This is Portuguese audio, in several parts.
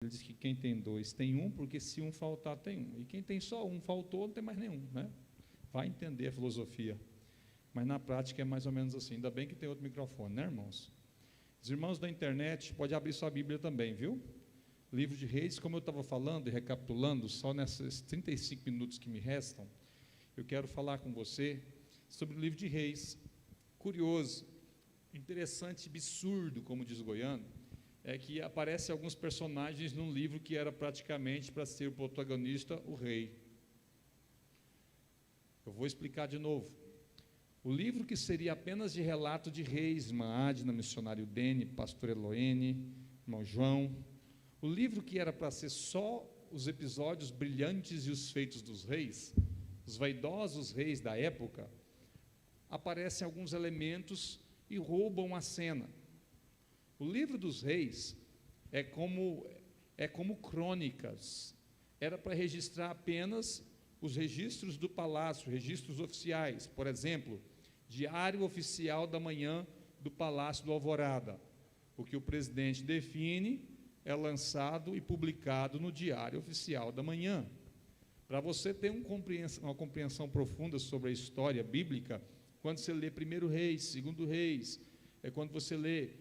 Ele diz que quem tem dois tem um, porque se um faltar, tem um. E quem tem só um faltou, não tem mais nenhum, né? Vai entender a filosofia. Mas na prática é mais ou menos assim. Ainda bem que tem outro microfone, né, irmãos? Os irmãos da internet, pode abrir sua Bíblia também, viu? Livro de Reis, como eu estava falando e recapitulando, só nesses 35 minutos que me restam, eu quero falar com você sobre o livro de Reis. Curioso, interessante, absurdo, como diz o goiano, é que aparecem alguns personagens num livro que era praticamente para ser o protagonista, o rei. Eu vou explicar de novo. O livro que seria apenas de relato de reis, irmã Adna, missionário Dene, pastor Eloene, irmão João, o livro que era para ser só os episódios brilhantes e os feitos dos reis, os vaidosos reis da época, aparecem alguns elementos e roubam a cena. O livro dos reis é como crônicas, era para registrar apenas os registros do palácio, registros oficiais, por exemplo, diário oficial da manhã do Palácio do Alvorada. O que o presidente define é lançado e publicado no diário oficial da manhã. Para você ter uma compreensão profunda sobre a história bíblica, quando você lê 1 Reis, 2 Reis, quando você lê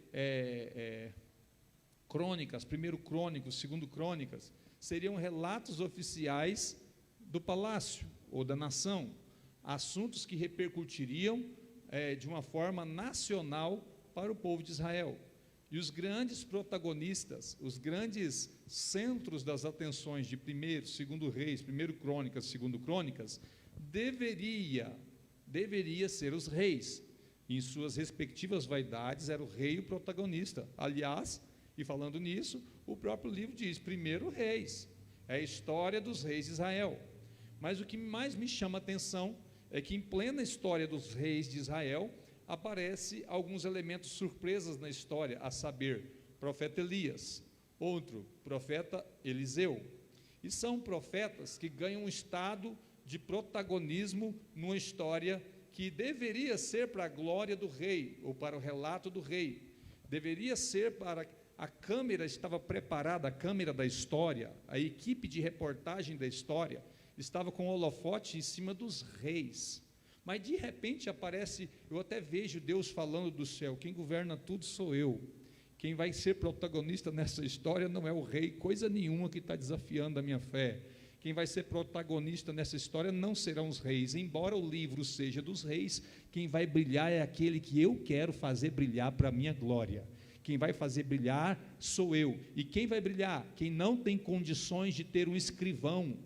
Crônicas, 1 Crônicos, 2 Crônicas, seriam relatos oficiais do palácio ou da nação, assuntos que repercutiriam de uma forma nacional para o povo de Israel. E os grandes protagonistas, os grandes centros das atenções de 1º, 2 Reis, 1 Crônicas, 2 Crônicas, deveria ser os reis. Em suas respectivas vaidades, era o rei o protagonista. Aliás, e falando nisso, o próprio livro diz, 1 Reis, é a história dos reis de Israel. Mas o que mais me chama a atenção é que em plena história dos reis de Israel, aparece alguns elementos surpresas na história, a saber, profeta Elias, outro, profeta Eliseu. E são profetas que ganham um estado de protagonismo numa história que deveria ser para a glória do rei, ou para o relato do rei, deveria ser para a câmera, estava preparada, a câmera da história, a equipe de reportagem da história, estava com o holofote em cima dos reis, mas de repente aparece, eu até vejo Deus falando do céu, quem governa tudo sou eu, quem vai ser protagonista nessa história não é o rei, coisa nenhuma que está desafiando a minha fé, quem vai ser protagonista nessa história não serão os reis, embora o livro seja dos reis, quem vai brilhar é aquele que eu quero fazer brilhar para a minha glória, quem vai fazer brilhar sou eu, e quem vai brilhar? Quem não tem condições de ter um escrivão,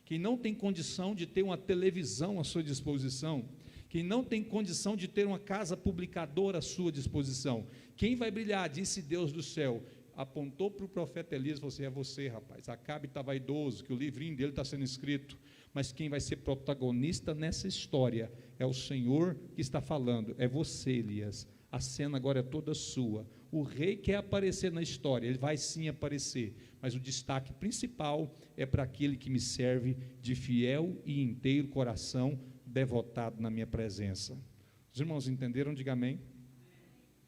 quem não tem condição de ter uma televisão à sua disposição, quem não tem condição de ter uma casa publicadora à sua disposição, quem vai brilhar? Disse Deus do céu, apontou para o profeta Elias, é você rapaz, Acabe está vaidoso, que o livrinho dele está sendo escrito, mas quem vai ser protagonista nessa história é o Senhor que está falando, é você Elias, a cena agora é toda sua, o rei quer aparecer na história, ele vai sim aparecer, mas o destaque principal é para aquele que me serve de fiel e inteiro coração, devotado na minha presença. Os irmãos entenderam? Diga amém.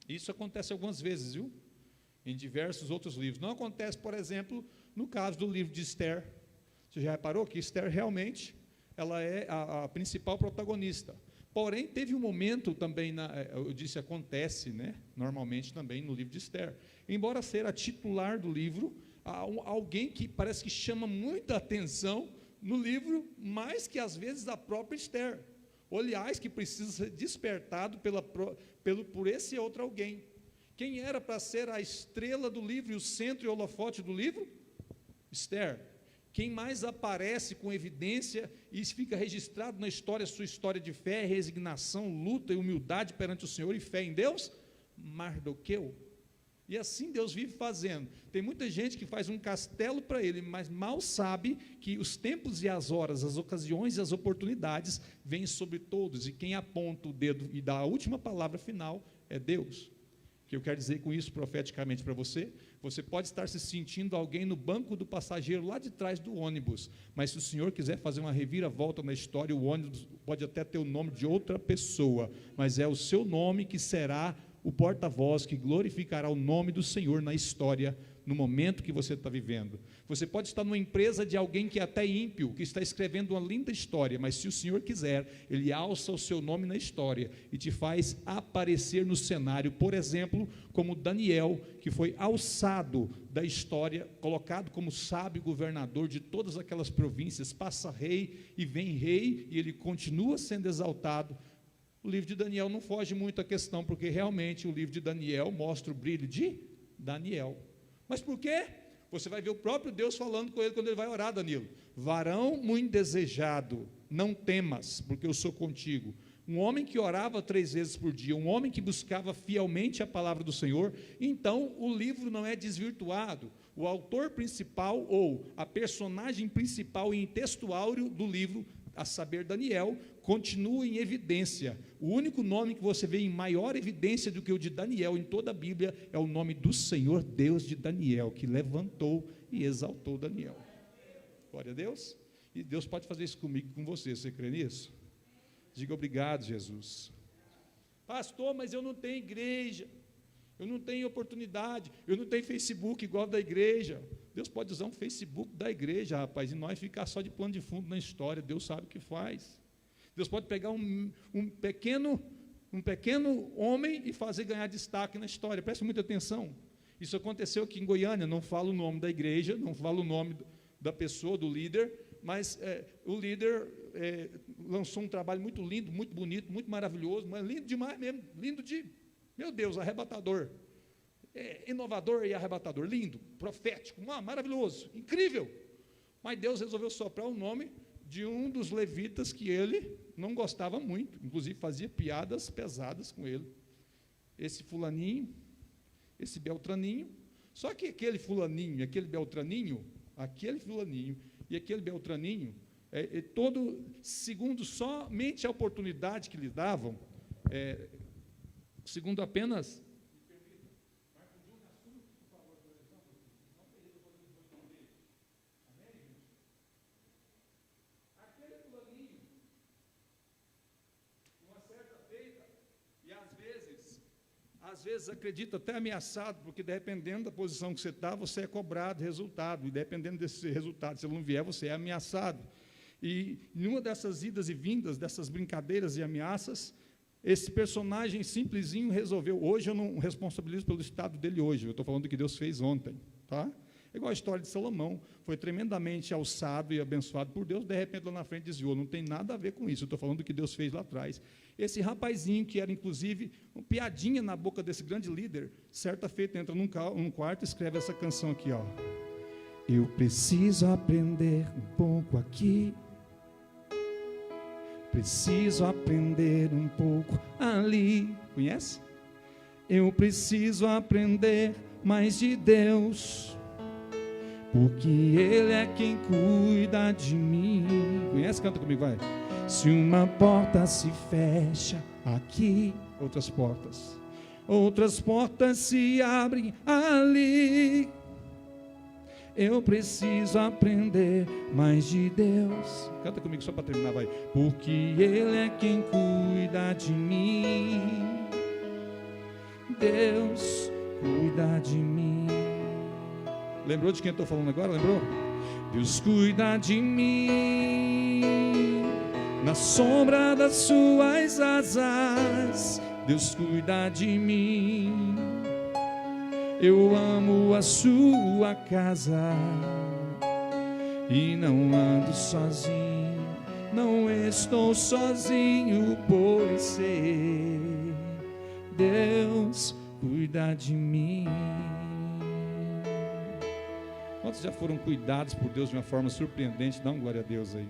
Isso acontece algumas vezes, viu? Em diversos outros livros. Não acontece, por exemplo, no caso do livro de Esther. Você já reparou que Esther realmente, ela é a principal protagonista. Porém, teve um momento também, eu disse acontece, né? Normalmente também no livro de Esther. Embora ser a titular do livro, alguém que parece que chama muita atenção no livro, mais que às vezes a própria Esther. Aliás, que precisa ser despertado por esse outro alguém. Quem era para ser a estrela do livro e o centro e holofote do livro? Esther. Quem mais aparece com evidência e fica registrado na história, sua história de fé, resignação, luta e humildade perante o Senhor e fé em Deus? Mardoqueu. E assim Deus vive fazendo. Tem muita gente que faz um castelo para ele, mas mal sabe que os tempos e as horas, as ocasiões e as oportunidades vêm sobre todos, e quem aponta o dedo e dá a última palavra final é Deus. O que eu quero dizer com isso profeticamente para você? Você pode estar se sentindo alguém no banco do passageiro lá de trás do ônibus, mas se o Senhor quiser fazer uma reviravolta na história, o ônibus pode até ter o nome de outra pessoa, mas é o seu nome que será o porta-voz que glorificará o nome do Senhor na história no momento que você está vivendo. Você pode estar numa empresa de alguém que é até ímpio, que está escrevendo uma linda história, mas se o Senhor quiser, Ele alça o seu nome na história e te faz aparecer no cenário, por exemplo, como Daniel, que foi alçado da história, colocado como sábio governador de todas aquelas províncias, passa rei e vem rei, e ele continua sendo exaltado. O livro de Daniel não foge muito à questão, porque realmente o livro de Daniel mostra o brilho de Daniel. Mas por quê? Você vai ver o próprio Deus falando com ele quando ele vai orar, Danilo. Varão muito desejado, não temas, porque eu sou contigo. Um homem que orava 3 vezes por dia, um homem que buscava fielmente a palavra do Senhor. Então o livro não é desvirtuado. O autor principal, ou a personagem principal e intextuário do livro, a saber Daniel, continua em evidência. O único nome que você vê em maior evidência do que o de Daniel em toda a Bíblia é o nome do Senhor Deus de Daniel, que levantou e exaltou Daniel. Glória a Deus. E Deus pode fazer isso comigo e com você. Você crê nisso? Diga obrigado, Jesus. Pastor, mas eu não tenho igreja, eu não tenho oportunidade, eu não tenho Facebook igual da igreja. Deus pode usar um Facebook da igreja, rapaz, e nós ficar só de plano de fundo na história. Deus sabe o que faz. Deus pode pegar um pequeno homem e fazer ganhar destaque na história. Preste muita atenção. Isso aconteceu aqui em Goiânia. Não falo o nome da igreja, não falo o nome da pessoa, do líder, mas o líder lançou um trabalho muito lindo, muito bonito, muito maravilhoso, mas lindo demais mesmo, lindo de, meu Deus, arrebatador, inovador e arrebatador, lindo, profético, maravilhoso, incrível. Mas Deus resolveu soprar o nome de um dos levitas que ele não gostava muito, inclusive fazia piadas pesadas com ele. Esse fulaninho, esse beltraninho, só que aquele fulaninho, aquele beltraninho e aquele beltraninho, todo segundo somente a oportunidade que lhe davam, segundo apenas... Às vezes acredita até ameaçado, porque dependendo da posição que você está, você é cobrado resultado, e dependendo desse resultado, se ele não vier, você é ameaçado. E numa dessas idas e vindas, dessas brincadeiras e ameaças, esse personagem simplesinho resolveu, hoje eu não responsabilizo pelo estado dele hoje, eu estou falando do que Deus fez ontem, tá? É igual a história de Salomão, foi tremendamente alçado e abençoado por Deus, de repente lá na frente desviou, não tem nada a ver com isso, eu estou falando do que Deus fez lá atrás. Esse rapazinho, que era inclusive uma piadinha na boca desse grande líder, certa feita entra num quarto e escreve essa canção aqui, ó. Eu preciso aprender um pouco aqui, preciso aprender um pouco ali. Conhece? Eu preciso aprender mais de Deus, porque Ele é quem cuida de mim. Conhece? Canta comigo, vai. Se uma porta se fecha aqui, outras portas se abrem ali. Eu preciso aprender mais de Deus. Canta comigo só para terminar, vai. Porque Ele é quem cuida de mim. Deus cuida de mim. Lembrou de quem eu estou falando agora? Lembrou? Deus cuida de mim, na sombra das suas asas. Deus cuida de mim. Eu amo a sua casa e não ando sozinho, não estou sozinho, pois sei, Deus cuida de mim. Quantos já foram cuidados por Deus de uma forma surpreendente? Dá uma glória a Deus aí.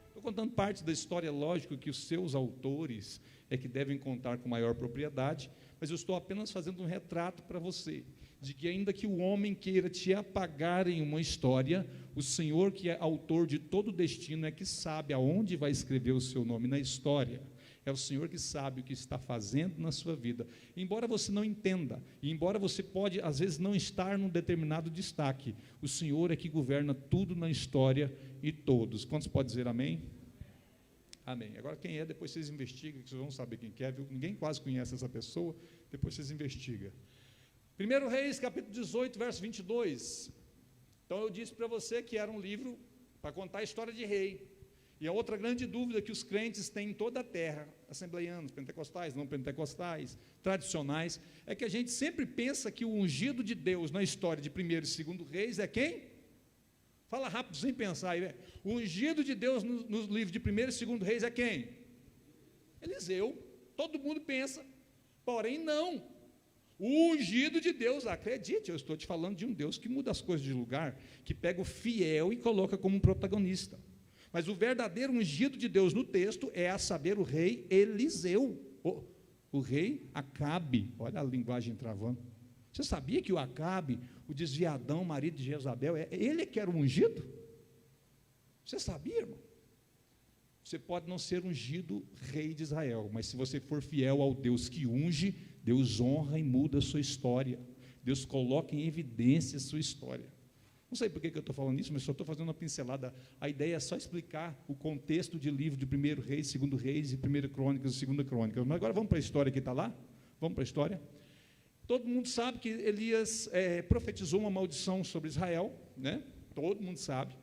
Estou contando parte da história, lógico que os seus autores é que devem contar com maior propriedade, mas eu estou apenas fazendo um retrato para você, de que ainda que o homem queira te apagar em uma história, o Senhor, que é autor de todo o destino, é que sabe aonde vai escrever o seu nome na história. É o Senhor que sabe o que está fazendo na sua vida. Embora você não entenda, e embora você pode, às vezes, não estar num determinado destaque, o Senhor é que governa tudo na história e todos. Quantos podem dizer amém? Amém. Agora, quem é, depois vocês investigam, que vocês vão saber quem que é, viu? Ninguém quase conhece essa pessoa, depois vocês investigam. 1 Reis, capítulo 18, verso 22. Então, eu disse para você que era um livro para contar a história de rei. E a outra grande dúvida que os crentes têm em toda a terra, assembleianos, pentecostais, não pentecostais, tradicionais, é que a gente sempre pensa que o ungido de Deus na história de 1 e 2 Reis é quem? Fala rápido, sem pensar aí. O ungido de Deus no livro de 1 e 2 Reis é quem? Eliseu. Todo mundo pensa. Porém, não. O ungido de Deus, acredite, eu estou te falando de um Deus que muda as coisas de lugar, que pega o fiel e coloca como protagonista. Mas o verdadeiro ungido de Deus no texto é, a saber, o rei Eliseu, o rei Acabe. Olha a linguagem travando. Você sabia que o Acabe, o desviadão, marido de Jezabel, ele que era o ungido? Você sabia, irmão? Você pode não ser ungido rei de Israel, mas se você for fiel ao Deus que unge, Deus honra e muda a sua história. Deus coloca em evidência a sua história. Não sei por que eu estou falando isso, mas só estou fazendo uma pincelada. A ideia é só explicar o contexto de livro de 1 Reis, 2 Reis, e 1 Crônicas e 2 Crônicas. Mas agora vamos para a história que está lá? Vamos para a história? Todo mundo sabe que Elias profetizou uma maldição sobre Israel, né? Todo mundo sabe.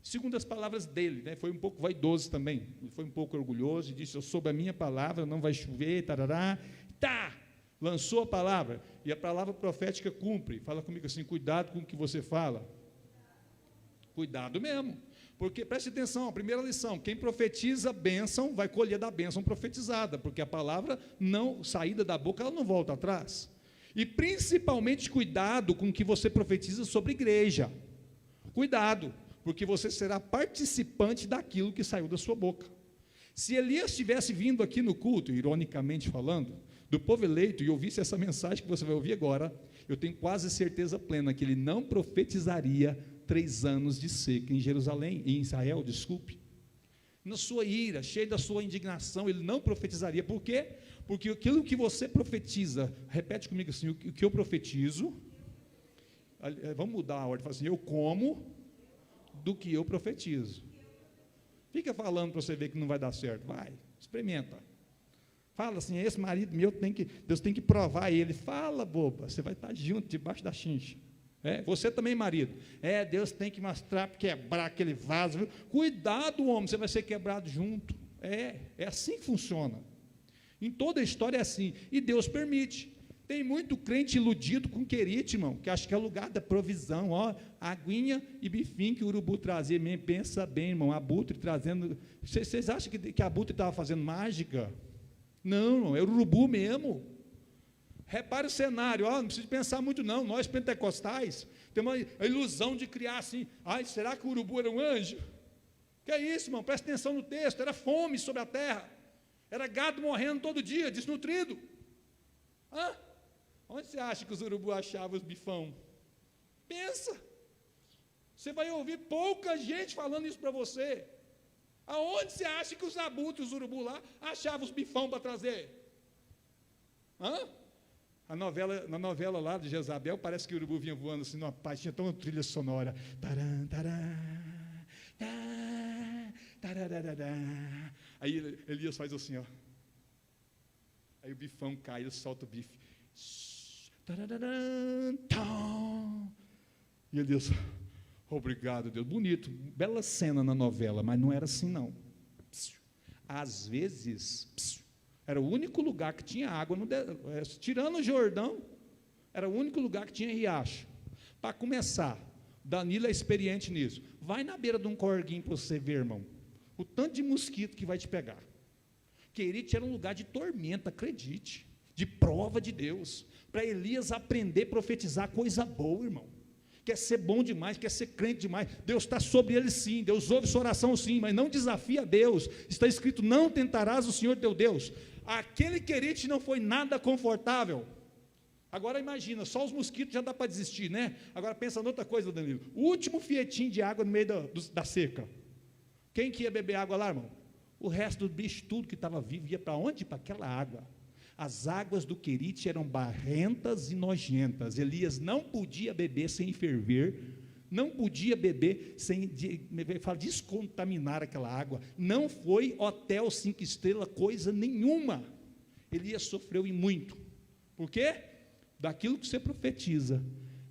Segundo as palavras dele, né? Foi um pouco vaidoso também, ele foi um pouco orgulhoso e disse, eu soube a minha palavra, não vai chover, tarará, tá! Lançou a palavra, e a palavra profética cumpre. Fala comigo assim, cuidado com o que você fala. Cuidado mesmo, porque preste atenção, a primeira lição, quem profetiza bênção, vai colher da bênção profetizada, porque a palavra não, saída da boca, ela não volta atrás. E principalmente cuidado com o que você profetiza sobre a igreja. Cuidado, porque você será participante daquilo que saiu da sua boca. Se Elias tivesse vindo aqui no culto, ironicamente falando, do povo eleito, e ouvisse essa mensagem que você vai ouvir agora, eu tenho quase certeza plena que ele não profetizaria 3 anos de seca em Jerusalém, em Israel, desculpe. Na sua ira, cheio da sua indignação, ele não profetizaria. Por quê? Porque aquilo que você profetiza, repete comigo assim, o que eu profetizo, vamos mudar a ordem, fala assim, eu como do que eu profetizo. Fica falando para você ver que não vai dar certo, vai, experimenta. Fala assim, esse marido meu, Deus tem que provar ele. Fala, boba, você vai estar junto, debaixo da chincha. Você também, marido. Deus tem que mostrar, quebrar aquele vaso. Viu? Cuidado, homem, você vai ser quebrado junto. É assim que funciona. Em toda a história é assim. E Deus permite. Tem muito crente iludido com querite, irmão, que acha que é o lugar da provisão. Ó, aguinha e bifinho que o urubu trazia. Pensa bem, irmão, abutre trazendo. Vocês acham que a abutre estava fazendo mágica? Não, era o urubu mesmo. Repare o cenário, não precisa pensar muito não, nós pentecostais temos a ilusão de criar assim, será que o urubu era um anjo? Que é isso, irmão, presta atenção no texto, era fome sobre a terra, era gado morrendo todo dia, desnutrido. Onde você acha que os urubus achavam os bifão? Pensa, você vai ouvir pouca gente falando isso para você. Aonde você acha que os abutres, os urubus lá, achavam os bifão para trazer? Na novela lá de Jezabel, parece que o urubu vinha voando assim, numa paz, tinha tão uma trilha sonora. Taran, taran, tarararará. Aí Elias faz assim, ó. Aí o bifão cai, ele solta o bife. E Elias, obrigado, Deus. Bonito, bela cena na novela, mas não era assim, não. Às vezes, era o único lugar que tinha água, tirando o Jordão, era o único lugar que tinha riacho. Para começar, Danilo é experiente nisso. Vai na beira de um corguinho para você ver, irmão, o tanto de mosquito que vai te pegar. Querite era um lugar de tormenta, acredite, de prova de Deus, para Elias aprender a profetizar coisa boa, irmão. Quer ser bom demais, quer ser crente demais, Deus está sobre ele sim, Deus ouve sua oração sim, mas não desafia Deus. Está escrito, não tentarás o Senhor teu Deus. Aquele querite não foi nada confortável. Agora imagina, só os mosquitos já dá para desistir, né? Agora pensa em outra coisa, Danilo, o último fietinho de água no meio da seca, quem que ia beber água lá, irmão? O resto do bicho, tudo que estava vivo, ia para onde? Para aquela água. As águas do Querite eram barrentas e nojentas. Elias não podia beber sem ferver, não podia beber sem descontaminar aquela água. Não foi hotel 5 estrelas, coisa nenhuma. Elias sofreu e muito. Por quê? daquilo que você profetiza,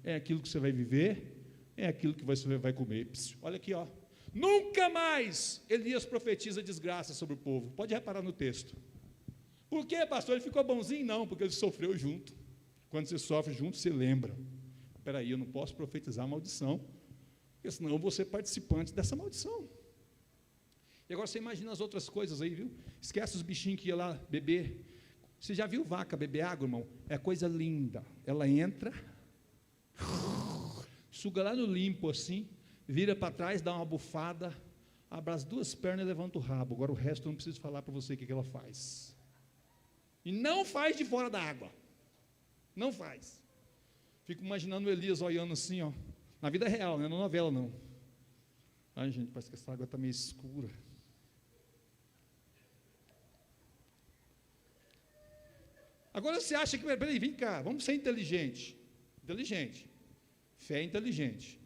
é aquilo que você vai viver, é aquilo que você vai comer. Pss, olha aqui, ó. Nunca mais Elias profetiza desgraça sobre o povo. Pode reparar no texto. Por quê, pastor? Ele ficou bonzinho? Não, porque ele sofreu junto. Quando você sofre junto, você lembra. Espera aí, eu não posso profetizar maldição, porque senão eu vou ser participante dessa maldição. E agora você imagina as outras coisas aí, viu? Esquece os bichinhos que iam lá beber. Você já viu vaca beber água, irmão? É coisa linda. Ela entra, suga lá no limpo assim, vira para trás, dá uma bufada, abre as duas pernas e levanta o rabo. Agora o resto eu não preciso falar para você o que ela faz. E não faz de fora da água. Não faz. Fico imaginando o Elias olhando assim, ó. Na vida real, não é na novela, não. Ai, gente, parece que essa água está meio escura. Agora você acha que, peraí, vem cá, vamos ser inteligente. Inteligente. Fé inteligente.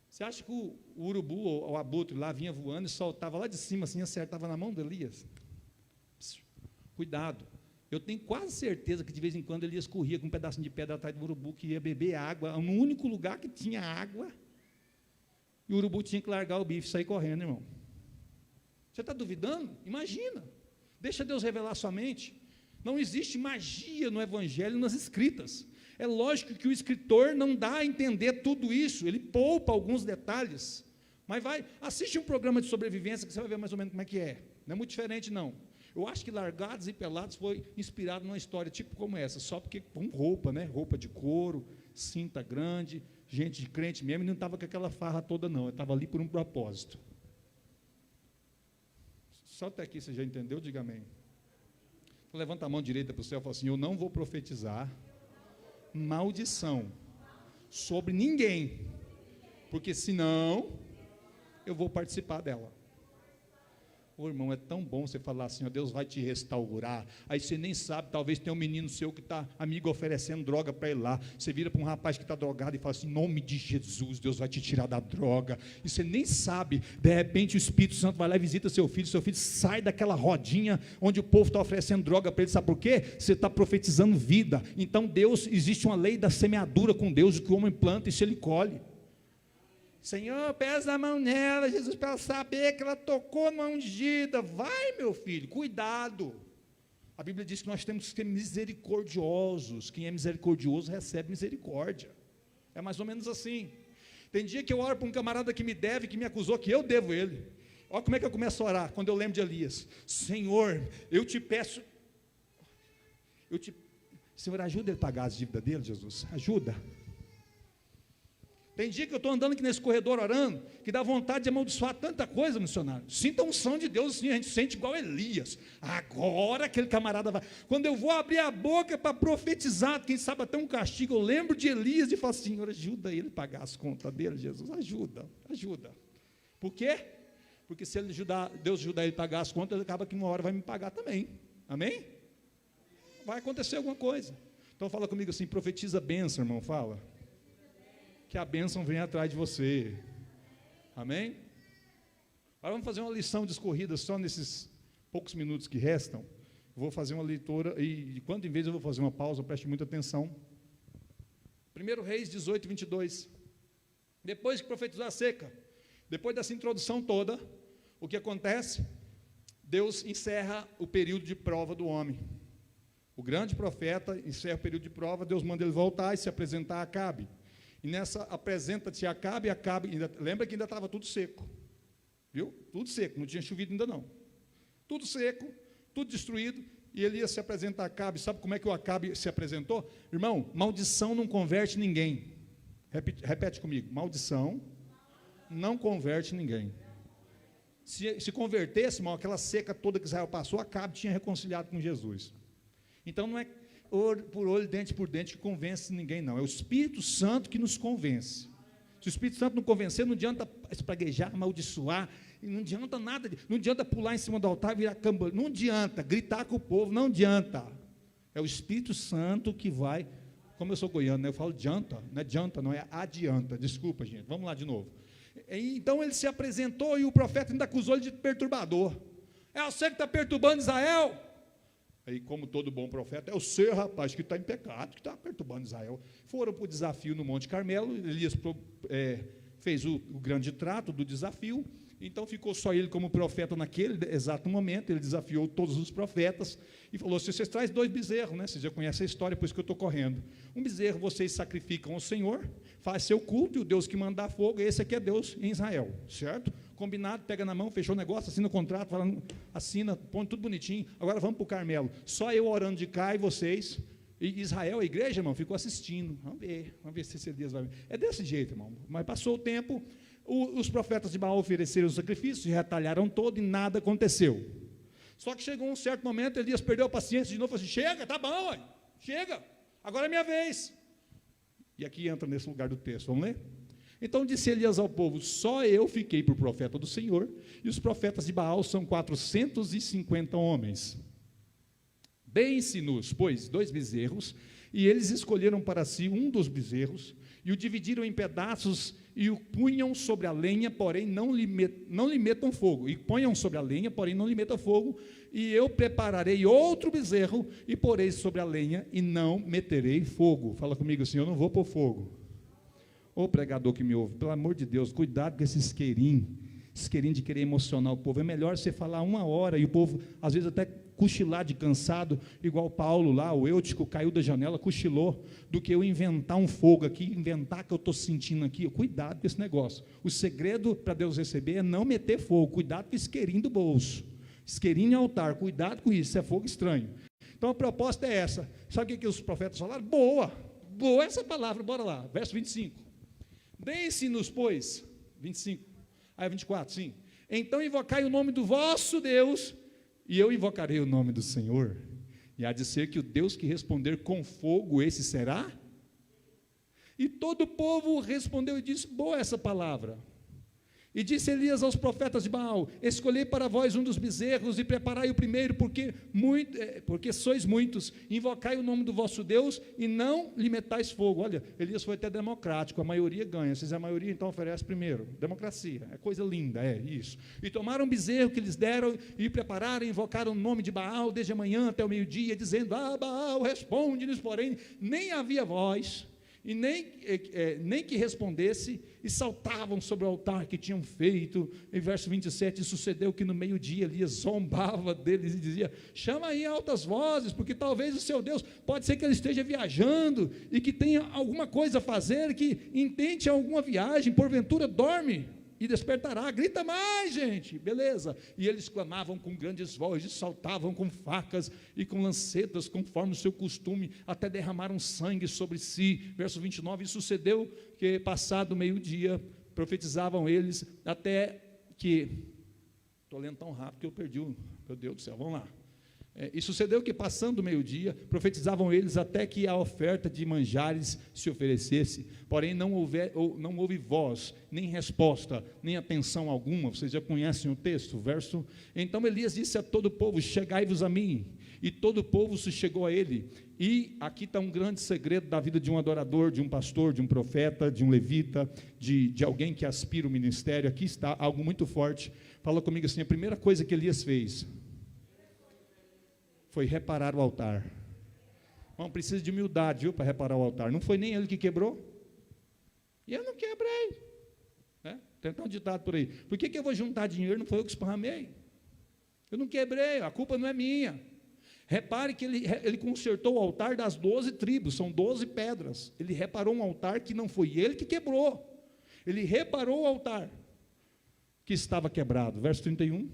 Você acha que o urubu ou o abutre lá vinha voando e soltava lá de cima, assim, acertava na mão de Elias? Psiu. Cuidado. Eu tenho quase certeza que de vez em quando Elias corria com um pedacinho de pedra atrás do urubu, que ia beber água, no único lugar que tinha água, e o urubu tinha que largar o bife e sair correndo, irmão. Você está duvidando? Imagina. Deixa Deus revelar sua mente. Não existe magia no Evangelho e nas Escritas. É lógico que o escritor não dá a entender tudo isso, ele poupa alguns detalhes, mas assiste um programa de sobrevivência que você vai ver mais ou menos como é que é. Não é muito diferente, não. Eu acho que Largados e Pelados foi inspirado numa história tipo como essa, só porque com roupa, né? Roupa de couro, cinta grande, gente de crente mesmo, e não estava com aquela farra toda, não. Eu estava ali por um propósito. Só até aqui você já entendeu? Diga amém. Levanta a mão direita para o céu e fala assim: eu não vou profetizar maldição sobre ninguém, porque senão eu vou participar dela. Ô, irmão, é tão bom você falar assim, ó, Deus vai te restaurar. Aí você nem sabe, talvez tenha um menino seu que está, amigo, oferecendo droga para ele lá. Você vira para um rapaz que está drogado e fala assim: em nome de Jesus, Deus vai te tirar da droga. E você nem sabe, de repente o Espírito Santo vai lá e visita seu filho sai daquela rodinha onde o povo está oferecendo droga para ele. Sabe por quê? Você está profetizando vida. Então Deus, existe uma lei da semeadura com Deus, o que o homem planta, isso ele colhe. Senhor, pesa a mão nela, Jesus, para ela saber que ela tocou numa ungida. Vai, meu filho, cuidado. A Bíblia diz que nós temos que ser misericordiosos. Quem é misericordioso recebe misericórdia. É mais ou menos assim. Tem dia que eu oro para um camarada que me deve, que me acusou, que eu devo ele. Olha como é que eu começo a orar, quando eu lembro de Elias. Senhor, eu te peço, Senhor, ajuda ele a pagar as dívidas dele, Jesus, ajuda. Tem dia que eu estou andando aqui nesse corredor orando, que dá vontade de amaldiçoar tanta coisa, missionário. Sinta a unção de Deus assim, a gente sente igual Elias. Agora aquele camarada vai. Quando eu vou abrir a boca para profetizar, quem sabe até um castigo, eu lembro de Elias e falo: Senhor, ajuda ele a pagar as contas dele, Jesus, ajuda. Por quê? Porque se ele Deus ajudar ele a pagar as contas, acaba que uma hora vai me pagar também. Amém? Vai acontecer alguma coisa. Então fala comigo assim: profetiza a bênção, irmão, fala. Que a bênção venha atrás de você. Amém? Agora vamos fazer uma lição discorrida só nesses poucos minutos que restam. Vou fazer uma leitura, e de quando em vez eu vou fazer uma pausa, preste muita atenção. 1 Reis 18, 22. Depois que profetizou a seca, depois dessa introdução toda, o que acontece? Deus encerra o período de prova do homem. O grande profeta encerra o período de prova, Deus manda ele voltar e se apresentar a Acabe. E nessa apresenta-te a Acabe, lembra que ainda estava tudo seco, viu? Tudo seco, não tinha chovido ainda não. Tudo seco, tudo destruído, e Elias se apresenta a Acabe. Sabe como é que o Acabe se apresentou? Irmão, maldição não converte ninguém. Repete comigo: maldição não converte ninguém. Se convertesse, irmão, aquela seca toda que Israel passou, Acabe tinha reconciliado com Jesus. Então não é olho por olho, dente por dente que convence ninguém, não. É o Espírito Santo que nos convence. Se o Espírito Santo não convencer, não adianta espraguejar, amaldiçoar, não adianta nada, não adianta pular em cima do altar e virar cambaleiro, não adianta gritar com o povo, não adianta. É o Espírito Santo que vai, como eu sou goiano, né, eu falo adianta, não é adianta, não é adianta, desculpa, gente, vamos lá de novo. Então ele se apresentou e o profeta ainda acusou ele de perturbador. É você que está perturbando Israel? Aí, como todo bom profeta, é o ser, rapaz, que está em pecado, que está perturbando Israel. Foram para o desafio no Monte Carmelo, Elias fez o grande trato do desafio, então ficou só ele como profeta naquele exato momento. Ele desafiou todos os profetas e falou assim: vocês trazem 2 bezerros, né? Vocês já conhecem a história, por isso que eu estou correndo. Um bezerro vocês sacrificam ao Senhor, faz seu culto, e o Deus que mandar fogo, esse aqui é Deus em Israel, certo? Combinado, pega na mão, fechou o negócio, assina o contrato, assina, põe tudo bonitinho. Agora vamos para o Carmelo, só eu orando de cá e vocês. E Israel, a igreja, irmão, ficou assistindo. Vamos ver se esse Elias vai ver. É desse jeito, irmão. Mas passou o tempo, os profetas de Baal ofereceram os sacrifícios, retalharam todo e nada aconteceu. Só que chegou um certo momento, Elias perdeu a paciência de novo, falou assim: chega, tá bom, chega, agora é minha vez. E aqui entra nesse lugar do texto, vamos ler? Então disse Elias ao povo: só eu fiquei por profeta do Senhor, e os profetas de Baal são 450 homens. Deem-se-nos, pois, 2 bezerros, e eles escolheram para si um dos bezerros, e o dividiram em pedaços, e o punham sobre a lenha, porém não lhe metam fogo, e ponham sobre a lenha, porém não lhe metam fogo, e eu prepararei outro bezerro, e porei sobre a lenha, e não meterei fogo. Fala comigo assim: eu não vou pôr fogo. Ô pregador que me ouve, pelo amor de Deus, cuidado com esse isqueirinho de querer emocionar o povo. É melhor você falar 1 hora, e o povo, às vezes, até cochilar de cansado, igual Paulo lá, o Eutico caiu da janela, cochilou, do que eu inventar um fogo aqui, inventar que eu estou sentindo aqui. Cuidado com esse negócio. O segredo para Deus receber é não meter fogo. Cuidado com o isqueirinho do bolso, isqueirinho em altar, cuidado com isso, é fogo estranho. Então a proposta é essa. Sabe o que os profetas falaram? Boa essa palavra, bora lá, verso 25. Deem-se-nos, pois, 25, 24, sim. Então invocai o nome do vosso Deus, e eu invocarei o nome do Senhor, e há de ser que o Deus que responder com fogo, esse será? E todo o povo respondeu e disse: boa essa palavra. E disse Elias aos profetas de Baal: escolhei para vós um dos bezerros, e preparai o primeiro, porque sois muitos, invocai o nome do vosso Deus, e não lhe metais fogo. Olha, Elias foi até democrático, a maioria ganha, se a maioria então oferece primeiro, democracia, é coisa linda, é isso. E tomaram o bezerro que lhes deram, e prepararam, e invocaram o nome de Baal, desde a manhã até o meio-dia, dizendo: Baal, responde-nos, porém, nem havia voz, e nem que respondesse, e saltavam sobre o altar que tinham feito. Em verso 27, sucedeu que no meio-dia Elias zombava deles e dizia: chama aí altas vozes, porque talvez o seu Deus, pode ser que ele esteja viajando, e que tenha alguma coisa a fazer, que intente alguma viagem, porventura dorme, e despertará. Grita mais, gente, beleza. E eles clamavam com grandes vozes, saltavam com facas e com lancetas, conforme o seu costume, até derramaram sangue sobre si. Verso 29, e sucedeu que, passado o meio-dia, profetizavam eles, até que, estou lendo tão rápido que eu perdi meu Deus do céu, vamos lá. E sucedeu que, passando o meio-dia, profetizavam eles até que a oferta de manjares se oferecesse, porém não houve voz, nem resposta, nem atenção alguma. Vocês já conhecem o texto, verso. Então Elias disse a todo o povo: chegai-vos a mim. E todo o povo se chegou a ele. E aqui está um grande segredo da vida de um adorador, de um pastor, de um profeta, de um levita, de alguém que aspira o ministério. Aqui está algo muito forte. Fala comigo assim: a primeira coisa que Elias fez foi reparar o altar. Não precisa de humildade, viu, para reparar o altar. Não foi nem ele que quebrou. E eu não quebrei. Tem um ditado por aí: por que eu vou juntar dinheiro? Não foi eu que esparramei. Eu não quebrei, a culpa não é minha. Repare que ele consertou o altar das 12 tribos, são 12 pedras. Ele reparou um altar que não foi ele que quebrou. Ele reparou o altar que estava quebrado. Verso 31.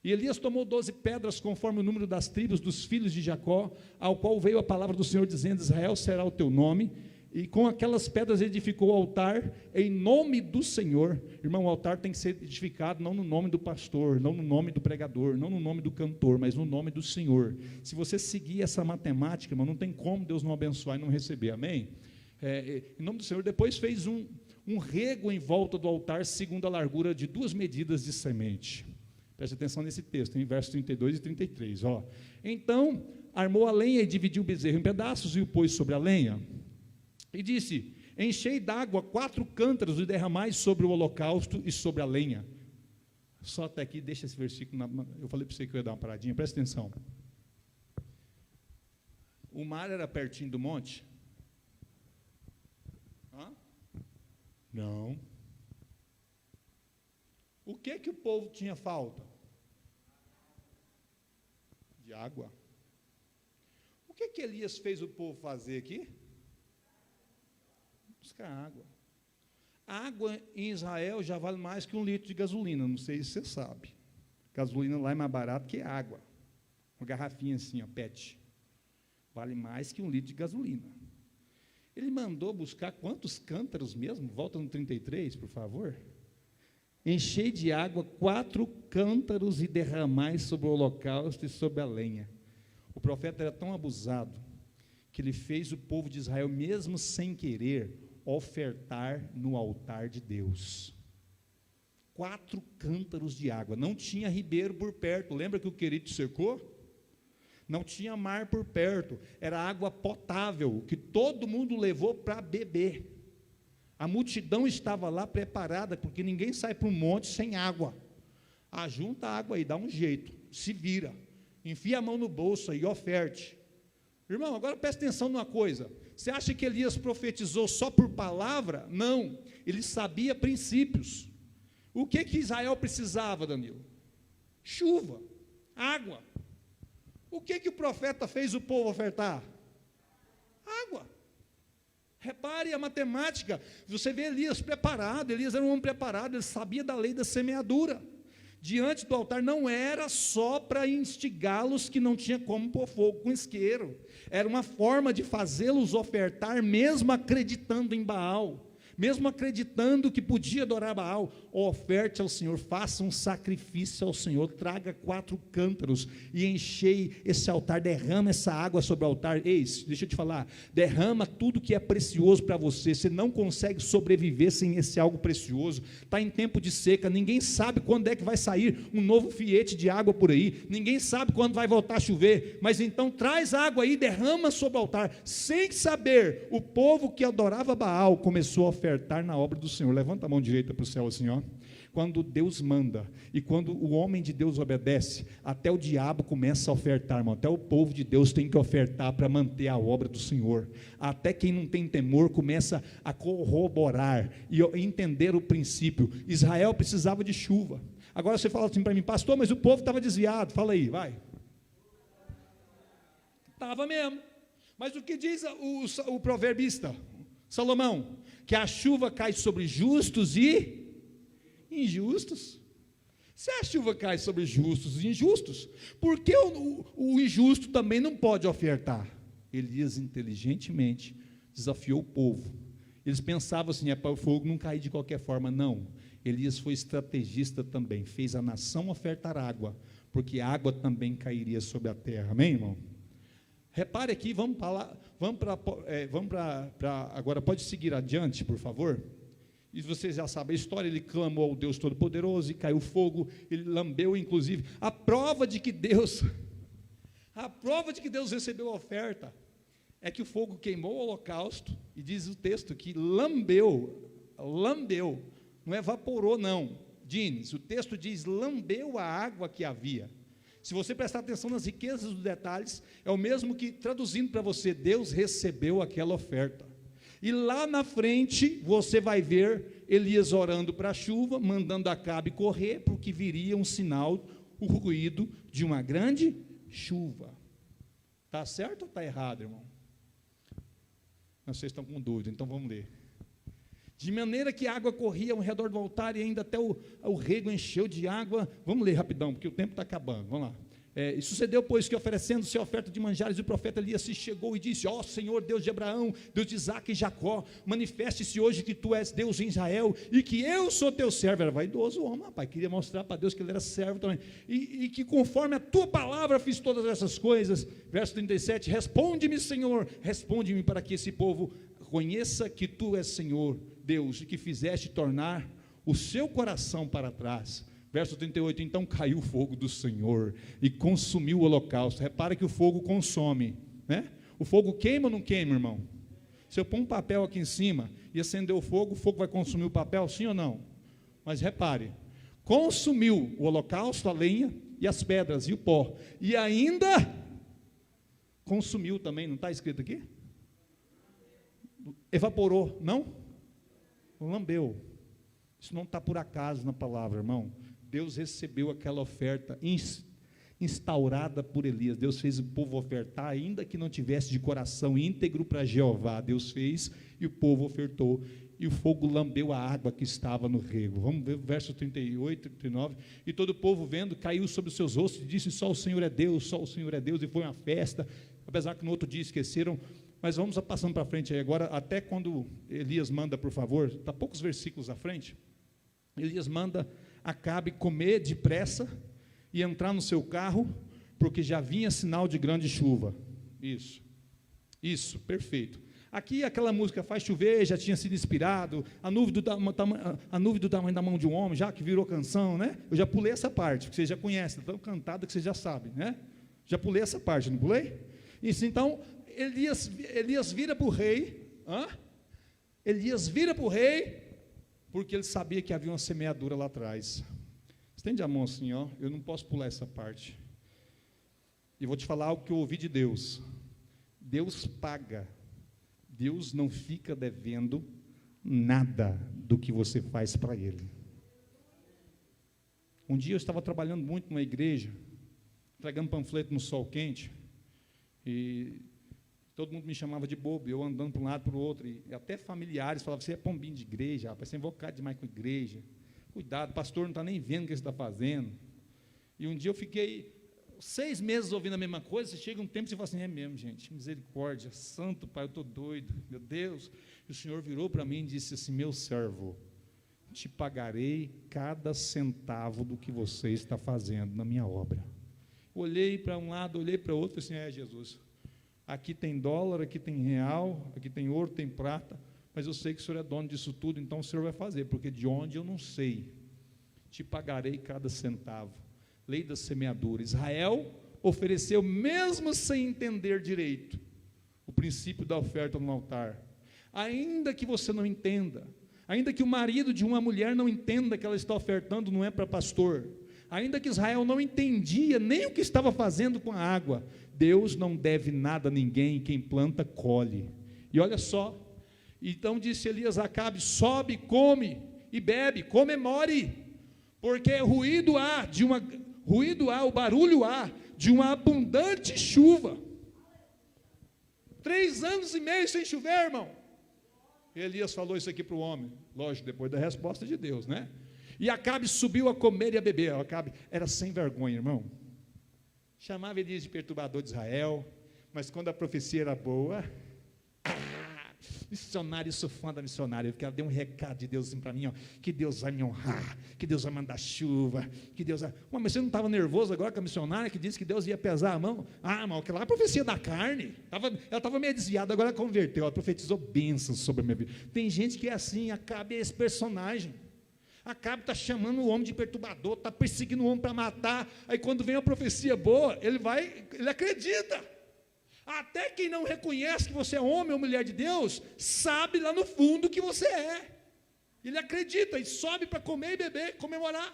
E Elias tomou 12 pedras, conforme o número das tribos dos filhos de Jacó, ao qual veio a palavra do Senhor, dizendo: Israel será o teu nome. E com aquelas pedras edificou o altar em nome do Senhor. Irmão, o altar tem que ser edificado não no nome do pastor, não no nome do pregador, não no nome do cantor, mas no nome do Senhor. Se você seguir essa matemática, irmão, não tem como Deus não abençoar e não receber, amém? Em nome do Senhor. Depois fez um rego em volta do altar, segundo a largura de 2 medidas de semente. Preste atenção nesse texto, em versos 32 e 33. Então, armou a lenha e dividiu o bezerro em pedaços e o pôs sobre a lenha. E disse: enchei d'água 4 cântaros e derramai sobre o holocausto e sobre a lenha. Só até aqui, deixa esse versículo, eu falei para você que eu ia dar uma paradinha, presta atenção. o mar era pertinho do monte? Hã? Não. O que o povo tinha falta? De água. O que Elias fez o povo fazer aqui? Buscar água. A água em Israel já vale mais que 1 litro de gasolina, não sei se você sabe. Gasolina lá é mais barato que água. Uma garrafinha assim, ó, PET. Vale mais que 1 litro de gasolina. Ele mandou buscar quantos cântaros mesmo? Volta no 33, por favor. Enchei de água 4 cântaros e derramai sobre o holocausto e sobre a lenha. O profeta era tão abusado que ele fez o povo de Israel, mesmo sem querer, ofertar no altar de Deus. 4 cântaros de água. Não tinha ribeiro por perto. Lembra que o Querite secou? Não tinha mar por perto. Era água potável, que todo mundo levou para beber. A multidão estava lá preparada, porque ninguém sai para um monte sem água. Junta a água aí, dá um jeito, se vira. Enfia a mão no bolso aí, oferte. Irmão, agora presta atenção numa coisa. Você acha que Elias profetizou só por palavra? Não, ele sabia princípios. O que Israel precisava, Danilo? Chuva, água. O que o profeta fez o povo ofertar? Água. Repare a matemática. Você vê Elias preparado. Elias era um homem preparado, ele sabia da lei da semeadura. Diante do altar não era só para instigá-los que não tinha como pôr fogo com isqueiro. Era uma forma de fazê-los ofertar, mesmo acreditando em Baal. Mesmo acreditando que podia adorar Baal, oferte ao Senhor, faça um sacrifício ao Senhor, traga 4 cântaros e enchei esse altar, derrama essa água sobre o altar. Ei, deixa eu te falar, derrama tudo que é precioso para você. Você não consegue sobreviver sem esse algo precioso. Está em tempo de seca, ninguém sabe quando é que vai sair um novo fiete de água por aí, ninguém sabe quando vai voltar a chover, mas então traz água aí, derrama sobre o altar. Sem saber, o povo que adorava Baal começou a ofertar na obra do Senhor. Levanta a mão direita para o céu assim, ó. Quando Deus manda e quando o homem de Deus obedece, até o diabo começa a ofertar, irmão. Até o povo de Deus tem que ofertar para manter a obra do Senhor. Até quem não tem temor começa a corroborar e entender o princípio. Israel precisava de chuva. Agora você fala assim para mim, pastor, mas o povo estava desviado. Fala aí, vai. Estava mesmo. Mas o que diz o proverbista Salomão? Que a chuva cai sobre justos e injustos. Se a chuva cai sobre justos e injustos, por que o injusto também não pode ofertar? Elias inteligentemente desafiou o povo. Eles pensavam assim, para o fogo não cair de qualquer forma. Não, Elias foi estrategista também, fez a nação ofertar água, porque a água também cairia sobre a terra. Amém, irmão? Repare aqui, vamos para agora, pode seguir adiante, por favor. E vocês já sabem a história, ele clamou ao Deus Todo-Poderoso e caiu fogo, ele lambeu inclusive, a prova de que Deus recebeu a oferta, é que o fogo queimou o holocausto, e diz o texto que lambeu, não evaporou não, Dines, o texto diz, lambeu a água que havia. Se você prestar atenção nas riquezas dos detalhes, é o mesmo que, traduzindo para você, Deus recebeu aquela oferta. E lá na frente, você vai ver Elias orando para a chuva, mandando Acabe correr, porque viria um sinal, o ruído de uma grande chuva. Está certo ou está errado, irmão? Não, vocês estão com dúvida, então vamos ler. De maneira que a água corria ao redor do altar e ainda até o rego encheu de água. Vamos ler rapidão, porque o tempo está acabando. Vamos lá. E sucedeu, pois, que oferecendo-se a oferta de manjares, o profeta Elias se chegou e disse, ó Senhor, Deus de Abraão, Deus de Isaque e Jacó, manifeste-se hoje que tu és Deus em Israel, e que eu sou teu servo. Era vaidoso o homem, rapaz, queria mostrar para Deus que ele era servo também, e que conforme a tua palavra fiz todas essas coisas. Verso 37, responde-me, Senhor, responde-me para que esse povo conheça que tu és Senhor, Deus, e que fizeste tornar o seu coração para trás. Verso 38, então caiu o fogo do Senhor e consumiu o holocausto. Repara que o fogo consome, né? O fogo queima ou não queima, irmão? Se eu pôr um papel aqui em cima e acender o fogo vai consumir o papel, sim ou não? Mas repare, consumiu o holocausto, a lenha e as pedras e o pó, e ainda consumiu também, não está escrito aqui? Evaporou, não? Lambeu. Isso não está por acaso na palavra, irmão. Deus recebeu aquela oferta instaurada por Elias. Deus fez o povo ofertar, ainda que não tivesse de coração íntegro para Jeová. Deus fez e o povo ofertou. E o fogo lambeu a água que estava no rego. Vamos ver o verso 38, 39. E todo o povo vendo, caiu sobre os seus rostos e disse: só o Senhor é Deus, só o Senhor é Deus. E foi uma festa, apesar que no outro dia esqueceram. Mas vamos passando para frente aí agora, até quando Elias manda, por favor, está poucos versículos à frente. Elias manda Acabe comer depressa e entrar no seu carro, porque já vinha sinal de grande chuva. Isso, perfeito. Aqui aquela música Faz Chover já tinha sido inspirado, a nuvem do tamanho da mão de um homem, já que virou canção, né? Eu já pulei essa parte, porque vocês já conhecem, tão cantada que vocês já sabem, né? Já pulei essa parte, não pulei? Isso, então, Elias vira para o rei, Elias vira para o rei, porque ele sabia que havia uma semeadura lá atrás. Estende a mão assim, ó. Eu não posso pular essa parte. E vou te falar algo que eu ouvi de Deus. Deus paga. Deus não fica devendo nada do que você faz para Ele. Um dia eu estava trabalhando muito numa igreja, entregando panfleto no sol quente, e todo mundo me chamava de bobo, eu andando para um lado para o outro, e até familiares falavam: você é pombinho de igreja, rapaz, você é invocado demais com a igreja, cuidado, o pastor não está nem vendo o que você está fazendo. E um dia eu fiquei 6 meses ouvindo a mesma coisa. Você chega um tempo e você fala assim: é mesmo, gente, misericórdia, santo Pai, eu estou doido, meu Deus. E o Senhor virou para mim e disse assim: meu servo, te pagarei cada centavo do que você está fazendo na minha obra. Olhei para um lado, olhei para o outro, e falei assim: Jesus, aqui tem dólar, aqui tem real, aqui tem ouro, tem prata, mas eu sei que o Senhor é dono disso tudo, então o Senhor vai fazer, porque de onde eu não sei, te pagarei cada centavo. Lei da semeadura. Israel ofereceu, mesmo sem entender direito, o princípio da oferta no altar. Ainda que você não entenda, ainda que o marido de uma mulher não entenda que ela está ofertando, não é para pastor, ainda que Israel não entendia nem o que estava fazendo com a água, Deus não deve nada a ninguém, quem planta, colhe. E olha só, então disse Elias a Acabe: sobe, come e bebe, comemore, porque ruído há, o barulho há de uma abundante chuva. 3 anos e meio sem chover, irmão. Elias falou isso aqui para o homem, lógico, depois da resposta de Deus, né? E Acabe subiu a comer e a beber. Acabe era sem vergonha, irmão. Chamava Elias de perturbador de Israel, mas quando a profecia era boa, missionário, eu sou fã da missionária, porque ela deu um recado de Deus assim para mim, ó, que Deus vai me honrar, que Deus vai mandar chuva, que Deus vai... Mas você não estava nervoso agora com a missionária que disse que Deus ia pesar a mão? Irmão, aquela lá é a profecia da carne, ela estava meio desviada, agora ela converteu, ela profetizou bênçãos sobre a minha vida. Tem gente que é assim, Acabe é esse personagem. Acabe está chamando o homem de perturbador, está perseguindo o homem para matar, aí quando vem a profecia boa, ele acredita. Até quem não reconhece que você é homem ou mulher de Deus, sabe lá no fundo que você é. Ele acredita e sobe para comer e beber, comemorar.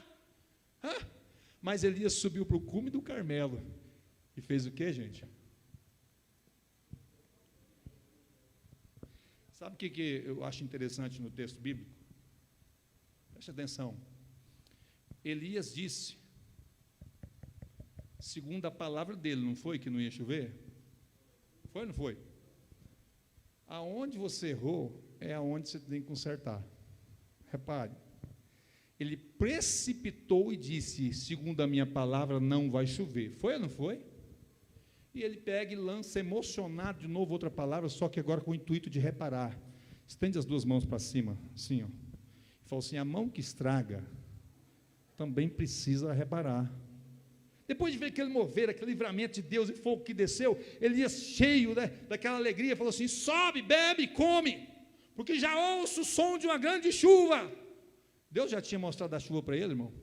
Mas Elias subiu para o cume do Carmelo e fez o que, gente? Sabe o que eu acho interessante no texto bíblico? Preste atenção. Elias disse, segundo a palavra dele, não foi que não ia chover? Foi ou não foi? Aonde você errou é aonde você tem que consertar. Repare, ele precipitou e disse, segundo a minha palavra, não vai chover. Foi ou não foi? E ele pega e lança emocionado de novo outra palavra, só que agora com o intuito de reparar. Estende as 2 mãos para cima, assim, ó. E falou assim: a mão que estraga também precisa reparar. Depois de ver aquele mover, aquele livramento de Deus e fogo que desceu, Elias, cheio, né, daquela alegria, falou assim: sobe, bebe, come, porque já ouço o som de uma grande chuva. Deus já tinha mostrado a chuva para ele, irmão?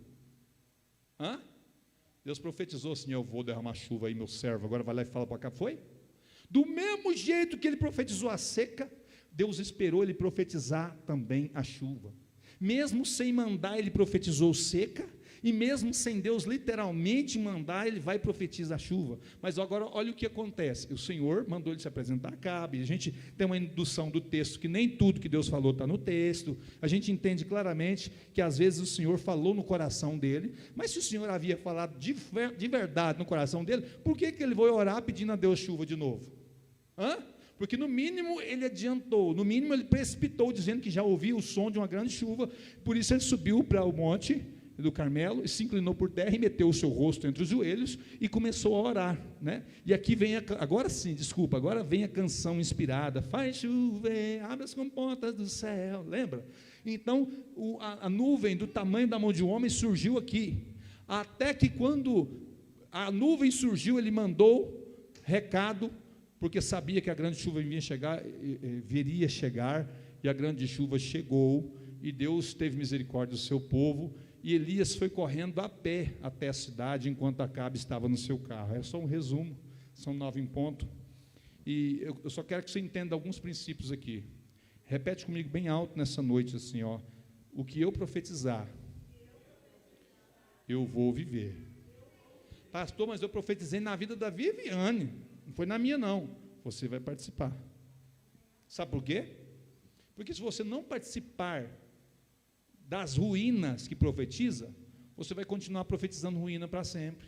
Deus profetizou assim: eu vou derramar chuva aí, meu servo, agora vai lá e fala para cá. Foi? Do mesmo jeito que ele profetizou a seca, Deus esperou ele profetizar também a chuva. Mesmo sem mandar, ele profetizou seca, E mesmo sem Deus literalmente mandar, ele vai e profetiza a chuva. Mas agora, olha o que acontece. O Senhor mandou ele se apresentar a Acabe. A gente tem uma indução do texto, que nem tudo que Deus falou está no texto. A gente entende claramente que às vezes o Senhor falou no coração dele. Mas se o Senhor havia falado de verdade no coração dele, por que ele foi orar pedindo a Deus chuva de novo? Porque no mínimo ele adiantou, no mínimo ele precipitou, dizendo que já ouvia o som de uma grande chuva. Por isso ele subiu para o monte do Carmelo e se inclinou por terra e meteu o seu rosto entre os joelhos e começou a orar, né? E aqui vem agora vem a canção inspirada: faz chover, abre as comportas do céu, lembra? Então a nuvem do tamanho da mão de um homem surgiu aqui, até que quando a nuvem surgiu, ele mandou recado, porque sabia que a grande chuva viria chegar, e a grande chuva chegou, e Deus teve misericórdia do seu povo, e Elias foi correndo a pé até a cidade, enquanto Acabe estava no seu carro. É só um resumo, são 9 em ponto, e eu só quero que você entenda alguns princípios aqui. Repete comigo bem alto nessa noite, assim, ó: o que eu profetizar, eu vou viver. Pastor, mas eu profetizei na vida da Viviane, não foi na minha não. Você vai participar. Sabe por quê? Porque se você não participar das ruínas que profetiza, você vai continuar profetizando ruína para sempre.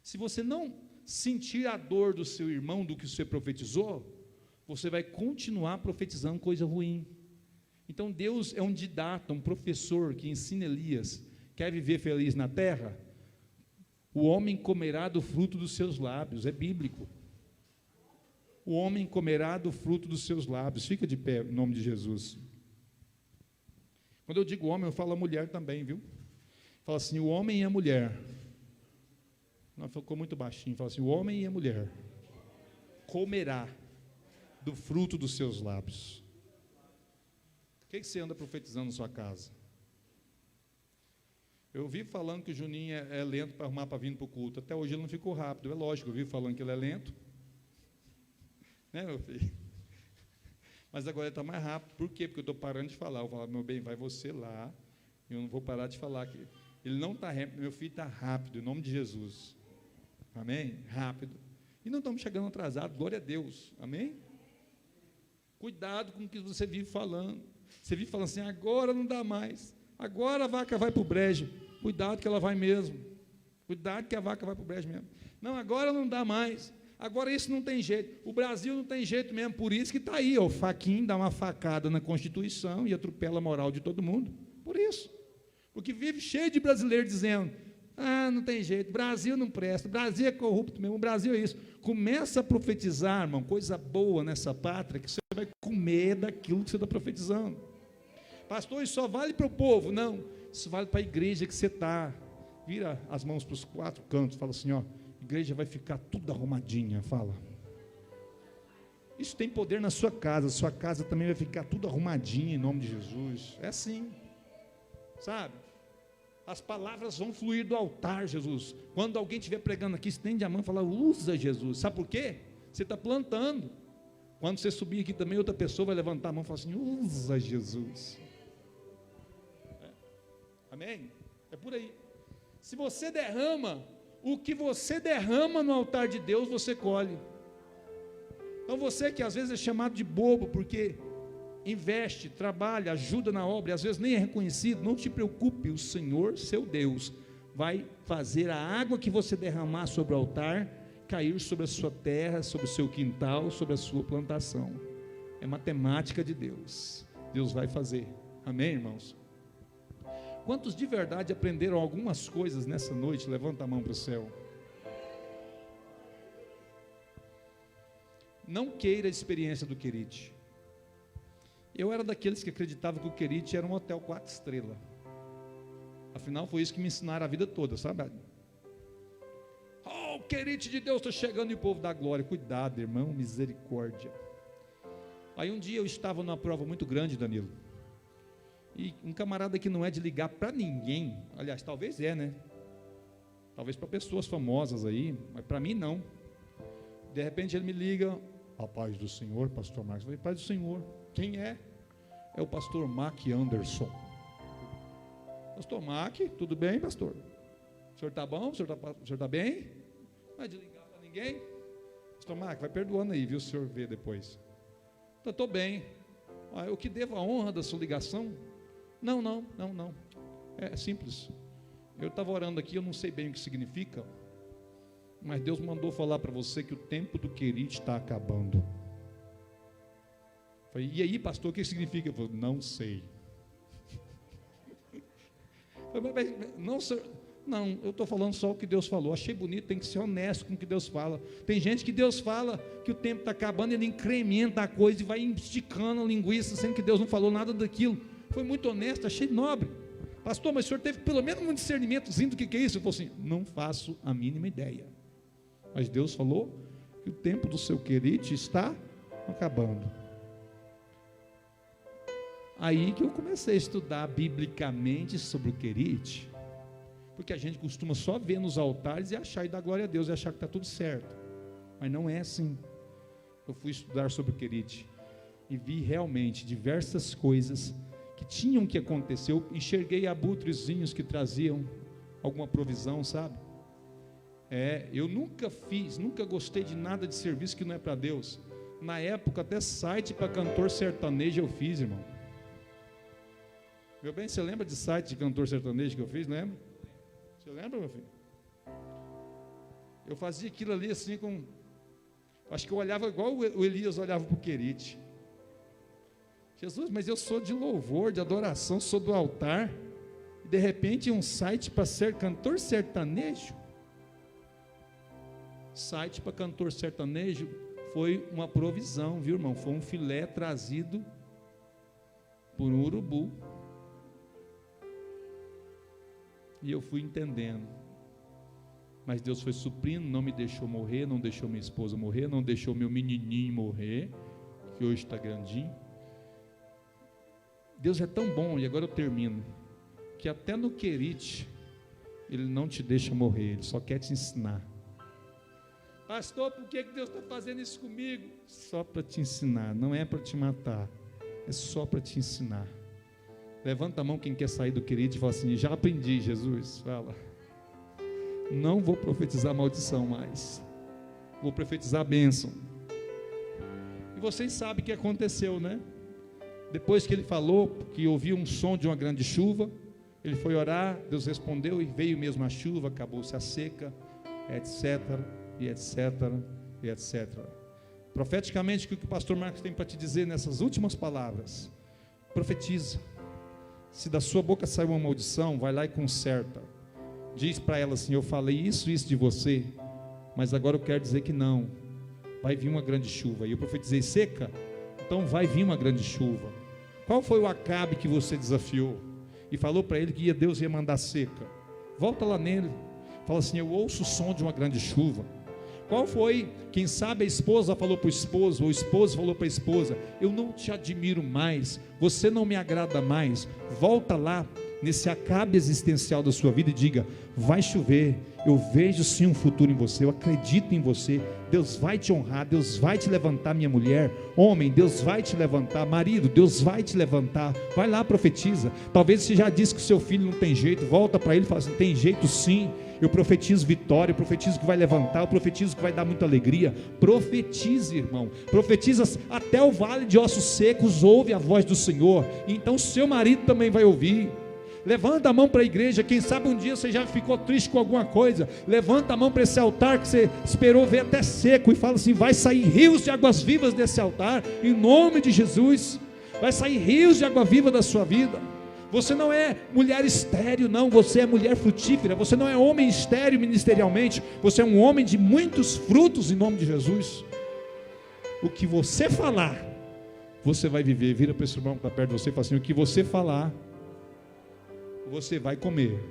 Se você não sentir a dor do seu irmão, do que você profetizou, você vai continuar profetizando coisa ruim. Então Deus é um didata, um professor que ensina Elias: quer viver feliz na terra? O homem comerá do fruto dos seus lábios. É bíblico. O homem comerá do fruto dos seus lábios. Fica de pé, em nome de Jesus. Quando eu digo homem, eu falo a mulher também, viu? Fala assim: o homem e a mulher. Não, ficou muito baixinho. Fala assim: o homem e a mulher comerá do fruto dos seus lábios. O que você anda profetizando na sua casa? Eu vivo falando que o Juninho é lento para arrumar para vir para o culto. Até hoje ele não ficou rápido. É lógico, eu vivo falando que ele é lento. Né, meu filho? Mas agora ele está mais rápido. Por quê? Porque eu estou parando de falar. Eu falo: meu bem, vai você lá. Eu não vou parar de falar aqui. Ele não está rápido. Meu filho está rápido, em nome de Jesus. Amém? Rápido. E não estamos chegando atrasados. Glória a Deus. Amém? Cuidado com o que você vive falando. Você vive falando assim: agora não dá mais. Agora a vaca vai para o brejo. Cuidado que ela vai mesmo. Cuidado que a vaca vai para o brejo mesmo. Não, agora não dá mais. Agora isso não tem jeito. O Brasil não tem jeito mesmo. Por isso que está aí, ó, o Fachin dá uma facada na Constituição e atropela a moral de todo mundo. Por isso. Porque vive cheio de brasileiro dizendo: não tem jeito, Brasil não presta, Brasil é corrupto mesmo, o Brasil é isso. Começa a profetizar, irmão, coisa boa nessa pátria, que você vai comer daquilo que você está profetizando. Pastor, isso só vale para o povo? Não, isso vale para a igreja que você está. Vira as mãos para os 4 cantos, fala assim, ó: igreja vai ficar tudo arrumadinha, fala. Isso tem poder na sua casa também vai ficar tudo arrumadinha em nome de Jesus. É assim, sabe? As palavras vão fluir do altar, Jesus. Quando alguém estiver pregando aqui, estende a mão e fala: usa Jesus. Sabe por quê? Você está plantando. Quando você subir aqui também, outra pessoa vai levantar a mão e falar assim: usa Jesus. Amém? É por aí. Se você derrama, o que você derrama no altar de Deus, você colhe. Então você que às vezes é chamado de bobo, porque investe, trabalha, ajuda na obra, e às vezes nem é reconhecido, não te preocupe, o Senhor, seu Deus, vai fazer a água que você derramar sobre o altar, cair sobre a sua terra, sobre o seu quintal, sobre a sua plantação. É matemática de Deus. Deus vai fazer. Amém, irmãos? Quantos de verdade aprenderam algumas coisas nessa noite? Levanta a mão para o céu. Não queira a experiência do Querite. Eu era daqueles que acreditavam que o Querite era um hotel 4 estrelas. Afinal, foi isso que me ensinaram a vida toda, sabe? Oh, o Querite de Deus está chegando e o povo da glória. Cuidado, irmão, misericórdia. Aí um dia eu estava numa prova muito grande, Danilo. E um camarada que não é de ligar para ninguém, aliás, talvez é, né? Talvez para pessoas famosas aí, mas para mim não. De repente ele me liga: a paz do Senhor, pastor Marcos. Eu falei: paz do Senhor. Quem é? É o pastor Mac Anderson. Pastor Mac, tudo bem, pastor? O senhor está bom? O senhor está bem? Não vai desligar para ninguém? Pastor Mac, vai perdoando aí, viu? O senhor vê depois. Então, estou bem. Eu que devo a honra da sua ligação? Não. É simples. Eu estava orando aqui, eu não sei bem o que significa, mas Deus mandou falar para você que o tempo do querite está acabando. Eu falei, e aí, pastor, o que significa? Eu falei, não sei. Eu falei, não, eu estou falando só o que Deus falou. Achei bonito, tem que ser honesto com o que Deus fala. Tem gente que Deus fala que o tempo está acabando, ele incrementa a coisa e vai esticando a linguiça, sendo que Deus não falou nada daquilo. Foi muito honesto, achei nobre. Pastor, mas o senhor teve pelo menos um discernimentozinho do que é isso? Eu falei assim, não faço a mínima ideia. Mas Deus falou que o tempo do seu querite está acabando. Aí que eu comecei a estudar biblicamente sobre o querite, porque a gente costuma só ver nos altares e achar e dar glória a Deus e achar que está tudo certo, mas não é assim. Eu fui estudar sobre o querite e vi realmente diversas coisas que tinham que acontecer. Eu enxerguei abutrezinhos que traziam alguma provisão, sabe? Eu nunca gostei de nada de serviço que não é para Deus. Na época até site para cantor sertanejo eu fiz, irmão. Meu bem, você lembra de site de cantor sertanejo que eu fiz? Lembra? Você lembra, meu filho? Eu fazia aquilo ali assim com... Acho que eu olhava igual o Elias olhava para o querite. Jesus, mas eu sou de louvor, de adoração, sou do altar. E de repente um site para ser cantor sertanejo. Site para cantor sertanejo foi uma provisão, viu, irmão? Foi um filé trazido por um urubu. E eu fui entendendo. Mas Deus foi suprindo, não me deixou morrer, não deixou minha esposa morrer, não deixou meu menininho morrer, que hoje está grandinho. Deus é tão bom, e agora eu termino, que até no querite, Ele não te deixa morrer, Ele só quer te ensinar. Pastor, por que Deus está fazendo isso comigo? Só para te ensinar, não é para te matar, é só para te ensinar. Levanta a mão quem quer sair do querite e fala assim, já aprendi, Jesus, fala. Não vou profetizar maldição mais, vou profetizar bênção. E vocês sabem o que aconteceu, né? Depois que ele falou que ouviu um som de uma grande chuva, ele foi orar, Deus respondeu e veio mesmo a chuva, acabou-se a seca, etc, e etc, e etc. Profeticamente, o que o pastor Marcos tem para te dizer nessas últimas palavras? Profetiza. Se da sua boca sair uma maldição, vai lá e conserta. Diz para ela assim, eu falei isso de você, mas agora eu quero dizer que não. Vai vir uma grande chuva. E eu profetizei seca, então vai vir uma grande chuva. Qual foi o Acabe que você desafiou? E falou para ele que Deus ia mandar seca. Volta lá nele. Fala assim, eu ouço o som de uma grande chuva. Qual foi? Quem sabe a esposa falou para o esposo, ou o esposo falou para a esposa, eu não te admiro mais, você não me agrada mais. Volta lá nesse Acabe existencial da sua vida e diga, vai chover, eu vejo sim um futuro em você, eu acredito em você, Deus vai te honrar, Deus vai te levantar, minha mulher, homem, Deus vai te levantar, marido, Deus vai te levantar. Vai lá, profetiza. Talvez você já disse que o seu filho não tem jeito, volta para ele e fala assim, tem jeito sim. Eu profetizo vitória, eu profetizo que vai levantar, eu profetizo que vai dar muita alegria. Profetize, irmão, profetiza até o vale de ossos secos, ouve a voz do Senhor, então seu marido também vai ouvir. Levanta a mão para a igreja, quem sabe um dia você já ficou triste com alguma coisa, levanta a mão para esse altar que você esperou ver até seco, e fala assim, vai sair rios de águas vivas desse altar, em nome de Jesus, vai sair rios de água viva da sua vida. Você não é mulher estéril, não, você é mulher frutífera. Você não é homem estéril ministerialmente, você é um homem de muitos frutos em nome de Jesus. O que você falar, você vai viver. Vira para esse irmão que está perto de você e fala assim, o que você falar, você vai comer.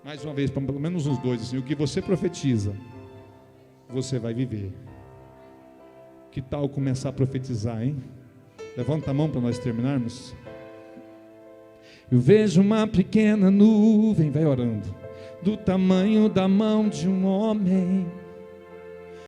Mais uma vez, pelo menos uns dois assim, o que você profetiza, você vai viver. Que tal começar a profetizar, hein? Levanta a mão para nós terminarmos. Eu vejo uma pequena nuvem, vai orando, do tamanho da mão de um homem.